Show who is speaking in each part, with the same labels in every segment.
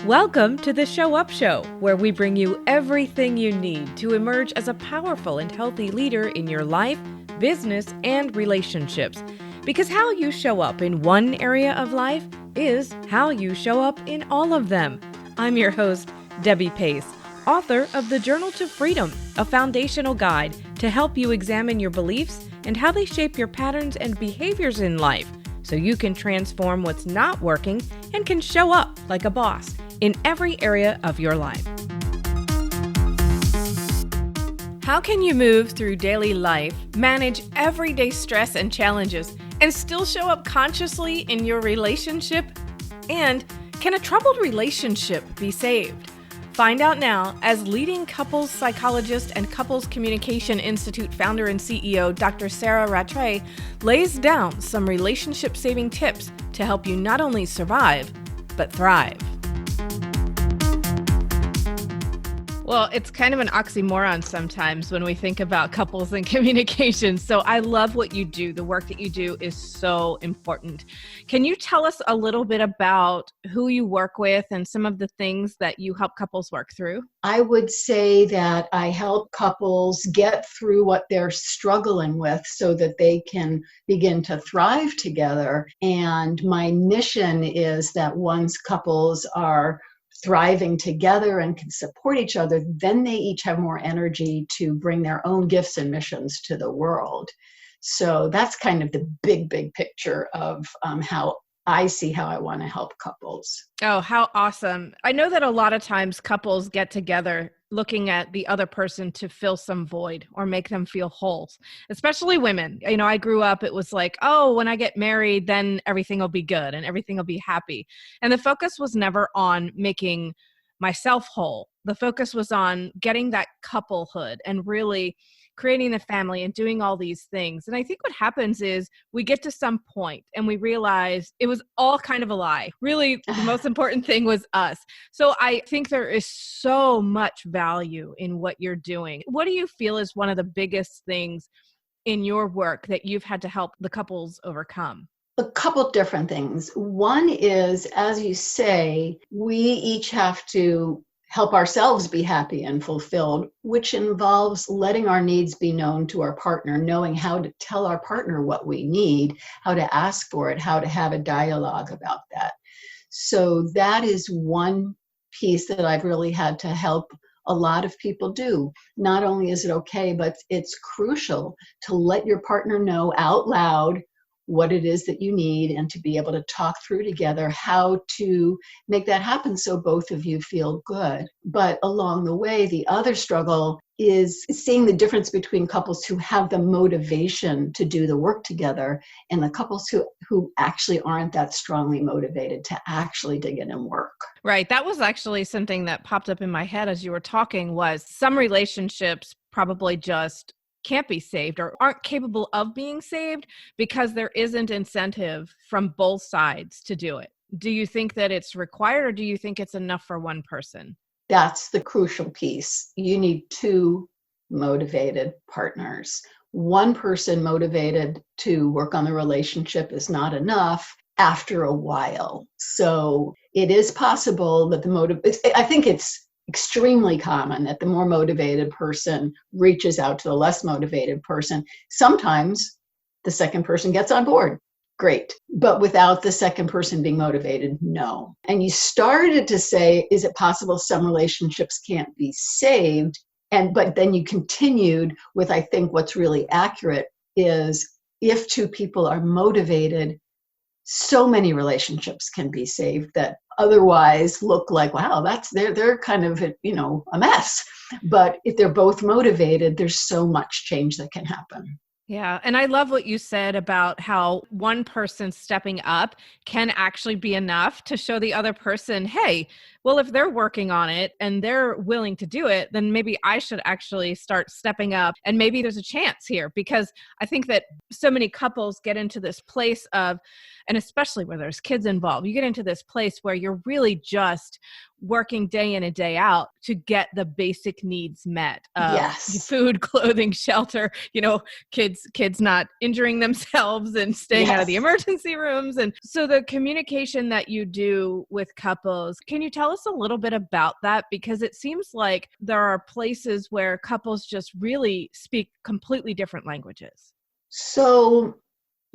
Speaker 1: Welcome to the Show Up Show, where we bring you everything you need to emerge as a powerful and healthy leader in your life, business, and relationships. Because how you show up in one area of life is how you show up in all of them. I'm your host, Debbie Pace, author of The Journal to Freedom, a foundational guide to help you examine your beliefs and how they shape your patterns and behaviors in life, so you can transform what's not working and can show up like a boss in every area of your life. How can you move through daily life, manage everyday stress and challenges, and still show up consciously in your relationship? And can a troubled relationship be saved? Find out now as leading couples psychologist and Couples Communication Institute founder and CEO, Dr. Sarah Rattray, lays down some relationship-saving tips to help you not only survive, but thrive. Well, it's kind of an oxymoron sometimes when we think about couples and communication. So I love what you do. The work that you do is so important. Can you tell us a little bit about who you work with and some of the things that you help couples work through?
Speaker 2: I would say that I help couples get through what they're struggling with so that they can begin to thrive together. And my mission is that once couples are thriving together and can support each other, then they each have more energy to bring their own gifts and missions to the world. So that's kind of the big picture of how I see how I want to help couples.
Speaker 1: Oh, how awesome. I know that a lot of times couples get together looking at the other person to fill some void or make them feel whole, especially women. You know, I grew up, it was like, oh, when I get married, then everything will be good and everything will be happy. And the focus was never on making myself whole. The focus was on getting that couplehood and really creating a family and doing all these things. And I think what happens is we get to some point and we realize it was all kind of a lie. Really, the most important thing was us. So I think there is so much value in what you're doing. What do you feel is one of the biggest things in your work that you've had to help the couples overcome?
Speaker 2: A couple different things. One is, as you say, we each have to help ourselves be happy and fulfilled, which involves letting our needs be known to our partner, knowing how to tell our partner what we need, how to ask for it, how to have a dialogue about that. So that is one piece that I've really had to help a lot of people do. Not only is it okay, but it's crucial to let your partner know out loud what it is that you need and to be able to talk through together how to make that happen so both of you feel good. But along the way, the other struggle is seeing the difference between couples who have the motivation to do the work together and the couples who actually aren't that strongly motivated to actually dig in and work.
Speaker 1: Right. That was actually something that popped up in my head as you were talking, was some relationships probably just can't be saved or aren't capable of being saved because there isn't incentive from both sides to do it. Do you think that it's required, or do you think it's enough for one person?
Speaker 2: That's the crucial piece. You need two motivated partners. One person motivated to work on the relationship is not enough after a while. So it is possible that I think it's extremely common that the more motivated person reaches out to the less motivated person. Sometimes the second person gets on board. Great. But without the second person being motivated, no. And you started to say, is it possible some relationships can't be saved? But then you continued with, I think what's really accurate is if two people are motivated, so many relationships can be saved that otherwise look like, wow, they're kind of, a mess. But if they're both motivated, there's so much change that can happen.
Speaker 1: Yeah. And I love what you said about how one person stepping up can actually be enough to show the other person, hey, well, if they're working on it and they're willing to do it, then maybe I should actually start stepping up and maybe there's a chance here. Because I think that so many couples get into this place of, and especially where there's kids involved, you get into this place where you're really just working day in and day out to get the basic needs met of
Speaker 2: Yes.
Speaker 1: food, clothing, shelter, kids not injuring themselves and staying out of the emergency rooms. And so the communication that you do with couples, can you tell us a little bit about that? Because it seems like there are places where couples just really speak completely different languages.
Speaker 2: So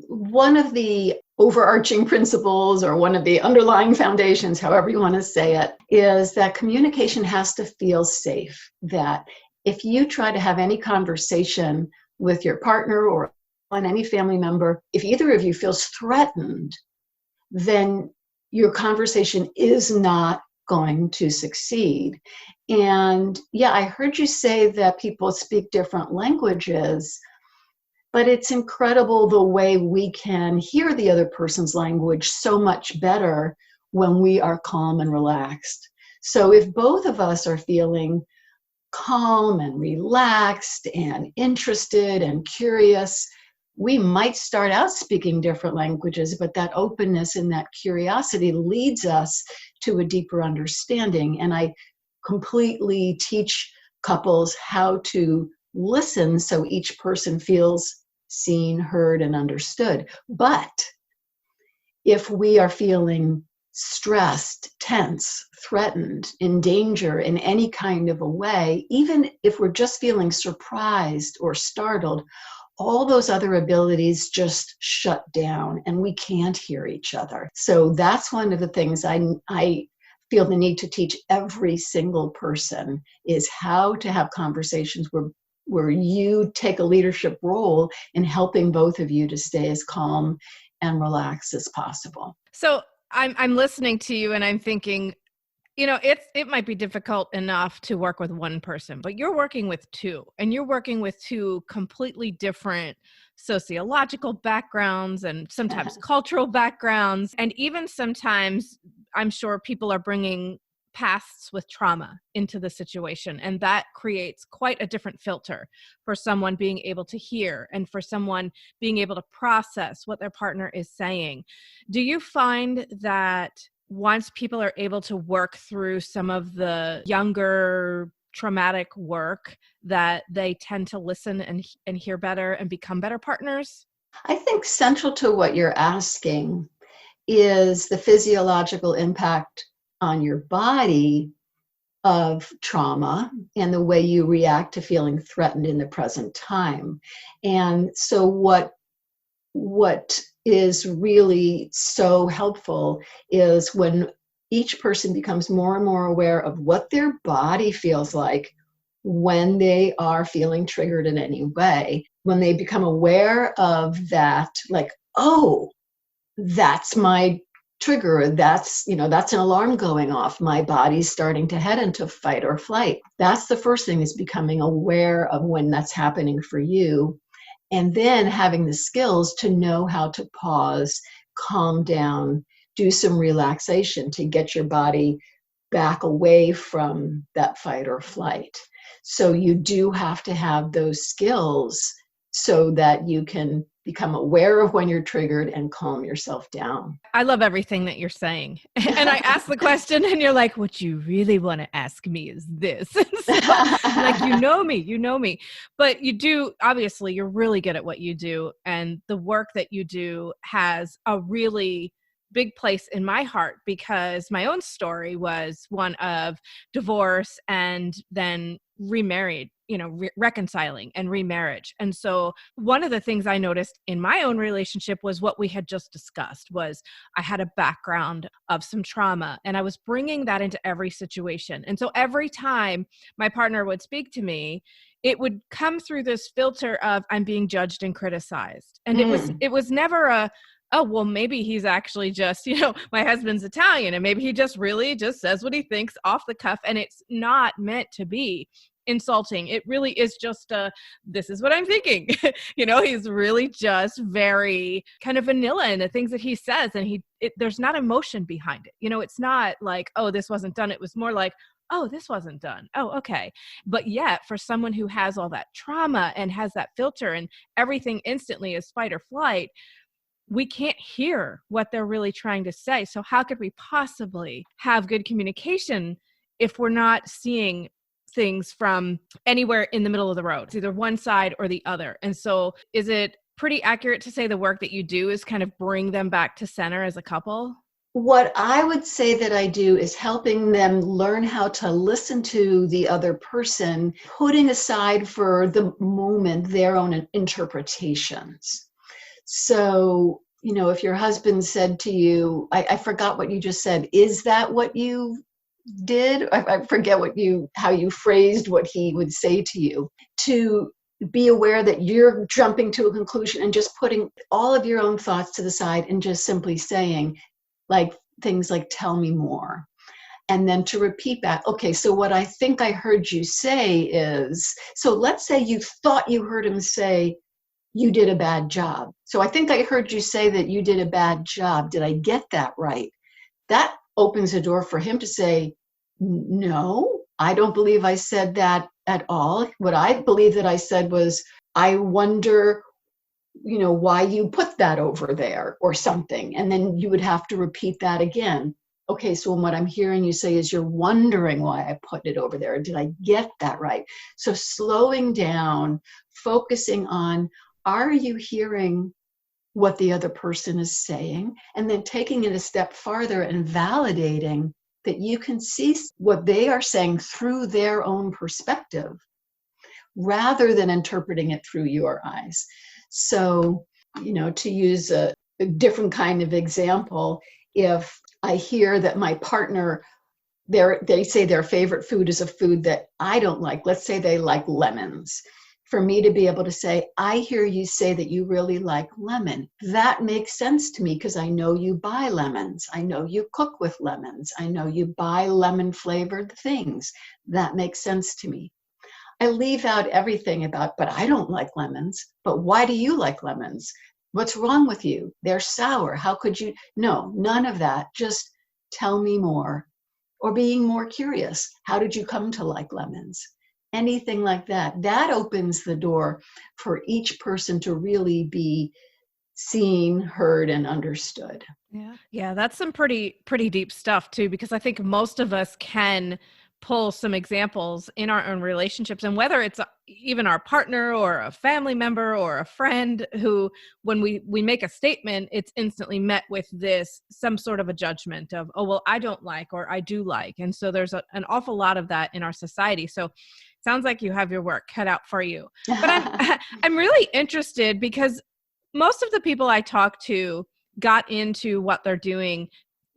Speaker 2: one of the overarching principles, or one of the underlying foundations, however you want to say it, is that communication has to feel safe. That if you try to have any conversation with your partner or any family member, if either of you feels threatened, then your conversation is not going to succeed. And yeah, I heard you say that people speak different languages, but it's incredible the way we can hear the other person's language so much better when we are calm and relaxed. So if both of us are feeling calm and relaxed and interested and curious, we might start out speaking different languages, but that openness and that curiosity leads us to a deeper understanding. And I completely teach couples how to listen so each person feels seen, heard, and understood. But if we are feeling stressed, tense, threatened, in danger in any kind of a way, even if we're just feeling surprised or startled, all those other abilities just shut down and we can't hear each other. So that's one of the things I feel the need to teach every single person, is how to have conversations where you take a leadership role in helping both of you to stay as calm and relaxed as possible.
Speaker 1: So I'm listening to you and I'm thinking, it might be difficult enough to work with one person, but you're working with two, and you're working with two completely different sociological backgrounds and sometimes cultural backgrounds. And even sometimes I'm sure people are bringing pasts with trauma into the situation. And that creates quite a different filter for someone being able to hear and for someone being able to process what their partner is saying. Do you find that once people are able to work through some of the younger traumatic work, that they tend to listen and hear better and become better partners?
Speaker 2: I think central to what you're asking is the physiological impact on your body of trauma and the way you react to feeling threatened in the present time. And so what is really so helpful is when each person becomes more and more aware of what their body feels like when they are feeling triggered in any way. When they become aware of that, like, oh, that's my trigger, that's an alarm going off, my body's starting to head into fight or flight. That's the first thing, is becoming aware of when that's happening for you, and then having the skills to know how to pause, calm down, do some relaxation to get your body back away from that fight or flight. So you do have to have those skills so that you can become aware of when you're triggered and calm yourself down.
Speaker 1: I love everything that you're saying. And I ask the question and you're like, what you really want to ask me is this. So, like, you know me. But you do, obviously, you're really good at what you do. And the work that you do has a really big place in my heart, because my own story was one of divorce and then remarried, reconciling and remarriage. And so one of the things I noticed in my own relationship was what we had just discussed, was I had a background of some trauma and I was bringing that into every situation. And so every time my partner would speak to me, it would come through this filter of I'm being judged and criticized. And it was never oh, well, maybe he's actually just, my husband's Italian and maybe he just really just says what he thinks off the cuff. And it's not meant to be insulting. It really is just this is what I'm thinking. He's really just very kind of vanilla in the things that he says. And there's not emotion behind it. It's not like, oh, this wasn't done. It was more like, oh, this wasn't done. Oh, okay. But yet for someone who has all that trauma and has that filter and everything instantly is fight or flight, we can't hear what they're really trying to say. So how could we possibly have good communication if we're not seeing things from anywhere in the middle of the road? It's either one side or the other. And so is it pretty accurate to say the work that you do is kind of bring them back to center as a couple?
Speaker 2: What I would say that I do is helping them learn how to listen to the other person, putting aside for the moment their own interpretations. So, if your husband said to you, I forgot what you just said, is that what you did? I forget how you phrased what he would say to you. To be aware that you're jumping to a conclusion and just putting all of your own thoughts to the side and just simply saying, like things like, tell me more. And then to repeat back, okay, so what I think I heard you say is, so let's say you thought you heard him say, you did a bad job. So I think I heard you say that you did a bad job. Did I get that right? That opens a door for him to say, no, I don't believe I said that at all. What I believe that I said was, I wonder why you put that over there or something. And then you would have to repeat that again. Okay, so what I'm hearing you say is you're wondering why I put it over there. Did I get that right? So slowing down, focusing on, are you hearing what the other person is saying? And then taking it a step farther and validating that you can see what they are saying through their own perspective, rather than interpreting it through your eyes. So, to use a different kind of example, if I hear that my partner, they say their favorite food is a food that I don't like, let's say they like lemons, for me to be able to say, I hear you say that you really like lemon. That makes sense to me because I know you buy lemons. I know you cook with lemons. I know you buy lemon flavored things. That makes sense to me. I leave out everything about, but I don't like lemons. But why do you like lemons? What's wrong with you? They're sour. How could you? No, none of that. Just tell me more. Or being more curious. How did you come to like lemons? Anything like that. That opens the door for each person to really be seen, heard, and understood.
Speaker 1: Yeah, that's some pretty deep stuff too, because I think most of us can pull some examples in our own relationships, and whether it's even our partner or a family member or a friend who, when we make a statement, it's instantly met with some sort of a judgment of, oh, well, I don't like, or I do like. And so there's an awful lot of that in our society. So sounds like you have your work cut out for you. But I'm really interested because most of the people I talk to got into what they're doing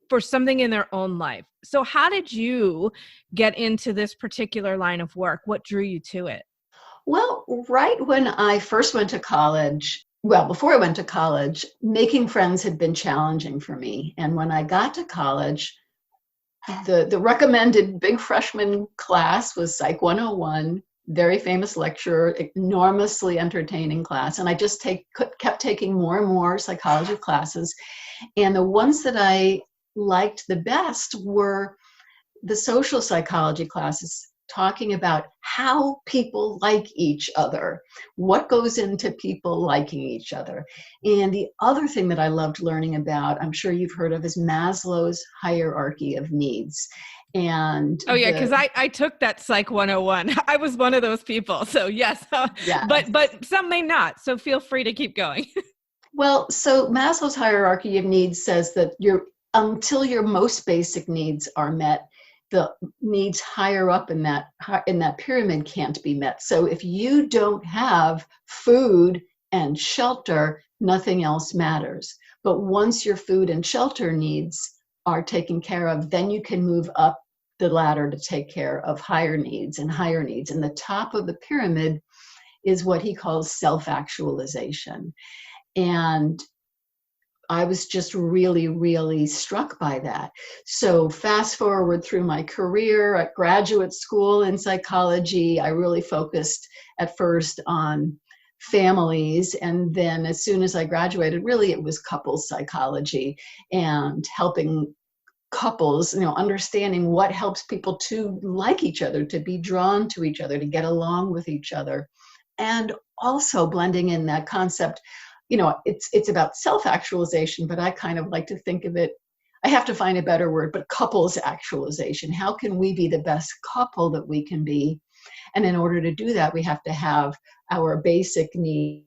Speaker 1: for something in their own life. So how did you get into this particular line of work? What drew you to it?
Speaker 2: Well, right when I first went to college, before I went to college, making friends had been challenging for me. And when I got to college, the recommended big freshman class was Psych 101, very famous lecturer, enormously entertaining class. And I just kept taking more and more psychology classes. And the ones that I liked the best were the social psychology classes, talking about how people like each other, what goes into people liking each other. And the other thing that I loved learning about, I'm sure you've heard of, is Maslow's hierarchy of needs. And
Speaker 1: oh yeah, because I took that Psych 101. I was one of those people. So yes,
Speaker 2: yeah.
Speaker 1: but some may not. So feel free to keep going.
Speaker 2: Well, so Maslow's hierarchy of needs says that until your most basic needs are met, the needs higher up in that pyramid can't be met. So if you don't have food and shelter, nothing else matters. But once your food and shelter needs are taken care of, then you can move up the ladder to take care of higher needs and higher needs. And the top of the pyramid is what he calls self-actualization. And I was just really, really struck by that. So fast forward through my career at graduate school in psychology, I really focused at first on families. And then as soon as I graduated, really it was couples psychology and helping couples, understanding what helps people to like each other, to be drawn to each other, to get along with each other. And also blending in that concept, it's about self-actualization, but I kind of like to think of it, I have to find a better word, but couples actualization. How can we be the best couple that we can be? And in order to do that, we have to have our basic needs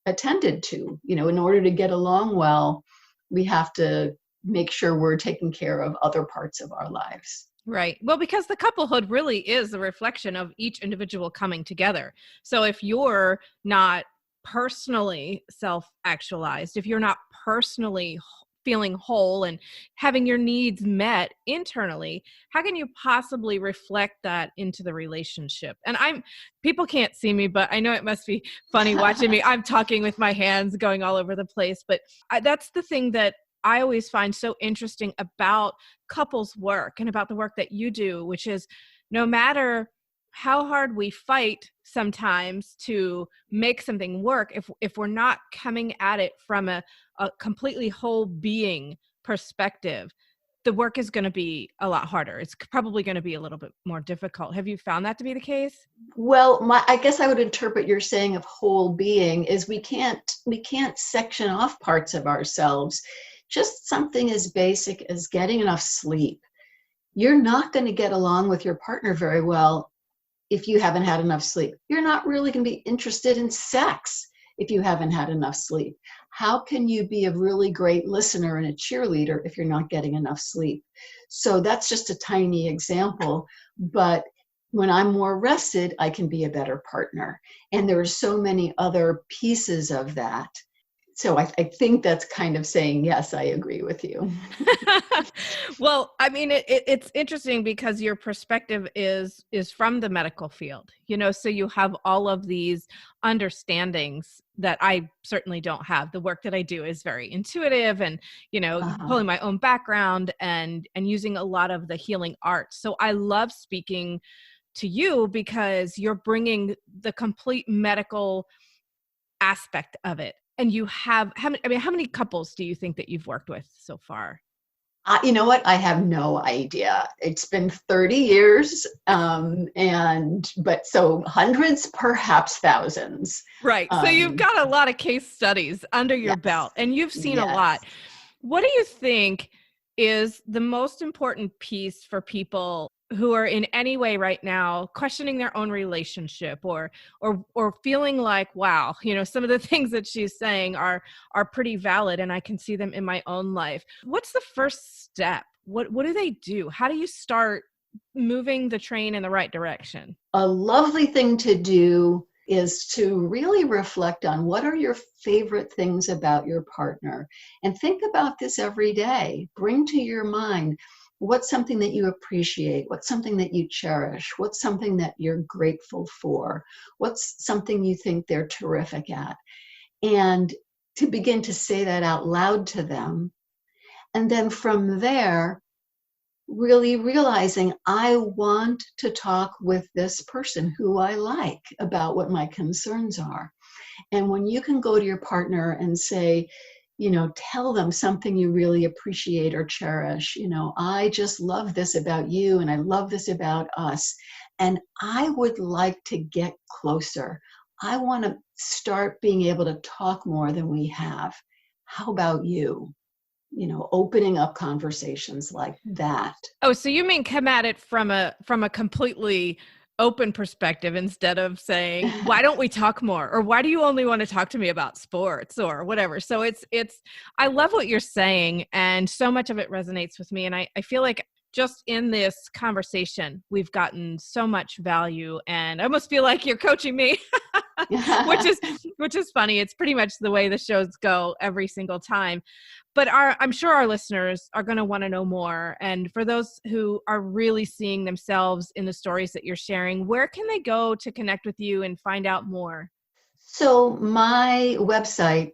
Speaker 2: attended to. In order to get along well, we have to make sure we're taking care of other parts of our lives.
Speaker 1: Right. Well, because the couplehood really is a reflection of each individual coming together. So if you're not personally self-actualized, if you're not personally feeling whole and having your needs met internally, how can you possibly reflect that into the relationship? And people can't see me, but I know it must be funny watching me. I'm talking with my hands going all over the place, but that's the thing that I always find so interesting about couples work and about the work that you do, which is no matter how hard we fight sometimes to make something work, if we're not coming at it from a completely whole being perspective, the work is going to be a lot harder. It's probably going to be a little bit more difficult. Have you found that to be the case?
Speaker 2: Well, I guess I would interpret your saying of whole being is we can't section off parts of ourselves. Just something as basic as getting enough sleep. You're not going to get along with your partner very well if you haven't had enough sleep. You're not really going to be interested in sex if you haven't had enough sleep. How can you be a really great listener and a cheerleader if you're not getting enough sleep? So that's just a tiny example, but when I'm more rested, I can be a better partner. And there are so many other pieces of that. So I think that's kind of saying, yes, I agree with you.
Speaker 1: Well, I mean, it's interesting because your perspective is from the medical field, so you have all of these understandings that I certainly don't have. The work that I do is very intuitive and, pulling my own background and using a lot of the healing arts. So I love speaking to you because you're bringing the complete medical aspect of it. And you have, how many couples do you think that you've worked with so far?
Speaker 2: You know what? I have no idea. It's been 30 years, but so hundreds, perhaps thousands.
Speaker 1: Right. So you've got a lot of case studies under your belt and you've seen a lot. What do you think is the most important piece for people who are in any way right now questioning their own relationship or feeling like, wow, some of the things that she's saying are pretty valid and I can see them in my own life. What's the first step? What do they do? How do you start moving the train in the right direction?
Speaker 2: A lovely thing to do is to really reflect on what are your favorite things about your partner and think about this every day. Bring to your mind, what's something that you appreciate? What's something that you cherish? What's something that you're grateful for? What's something you think they're terrific at? And to begin to say that out loud to them. And then from there, really realizing I want to talk with this person who I like about what my concerns are. And when you can go to your partner and say, tell them something you really appreciate or cherish. I just love this about you and I love this about us. And I would like to get closer. I want to start being able to talk more than we have. How about you? Opening up conversations like that.
Speaker 1: Oh, so you mean come at it from a completely open perspective instead of saying, why don't we talk more? Or why do you only want to talk to me about sports or whatever? So I love what you're saying. And so much of it resonates with me. And I feel like just in this conversation, we've gotten so much value and I almost feel like you're coaching me, which is funny. It's pretty much the way the shows go every single time. But I'm sure our listeners are going to want to know more. And for those who are really seeing themselves in the stories that you're sharing, where can they go to connect with you and find out more?
Speaker 2: So my website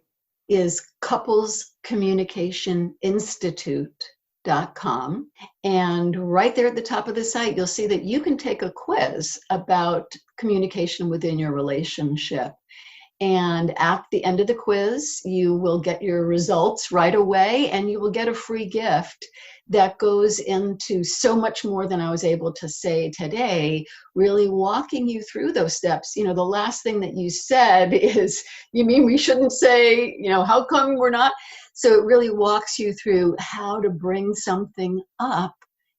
Speaker 2: is couplescommunicationinstitute.com. And right there at the top of the site, you'll see that you can take a quiz about communication within your relationship. And at the end of the quiz, you will get your results right away and you will get a free gift that goes into so much more than I was able to say today, really walking you through those steps. The last thing that you said is, you mean we shouldn't say, how come we're not? So it really walks you through how to bring something up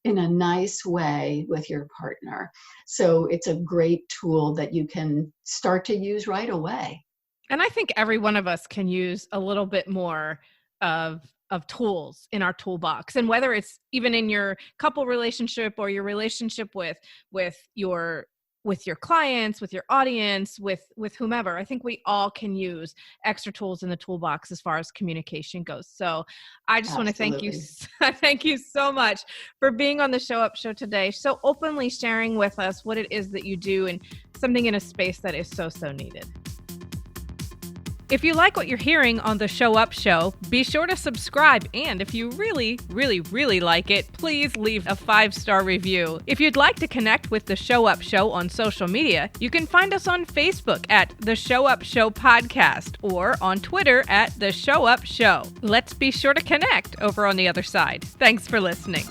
Speaker 2: in a nice way with your partner. So it's a great tool that you can start to use right away.
Speaker 1: And I think every one of us can use a little bit more of tools in our toolbox. And whether it's even in your couple relationship or your relationship with your clients, with your audience, with whomever, I think we all can use extra tools in the toolbox as far as communication goes. So I just want to thank you so much for being on the Show Up Show today, so openly sharing with us what it is that you do and something in a space that is so needed. If you like what you're hearing on the Show Up Show, be sure to subscribe. And if you really, really, really like it, please leave a 5-star review. If you'd like to connect with the Show Up Show on social media, you can find us on Facebook at the Show Up Show Podcast or on Twitter at the Show Up Show. Let's be sure to connect over on the other side. Thanks for listening.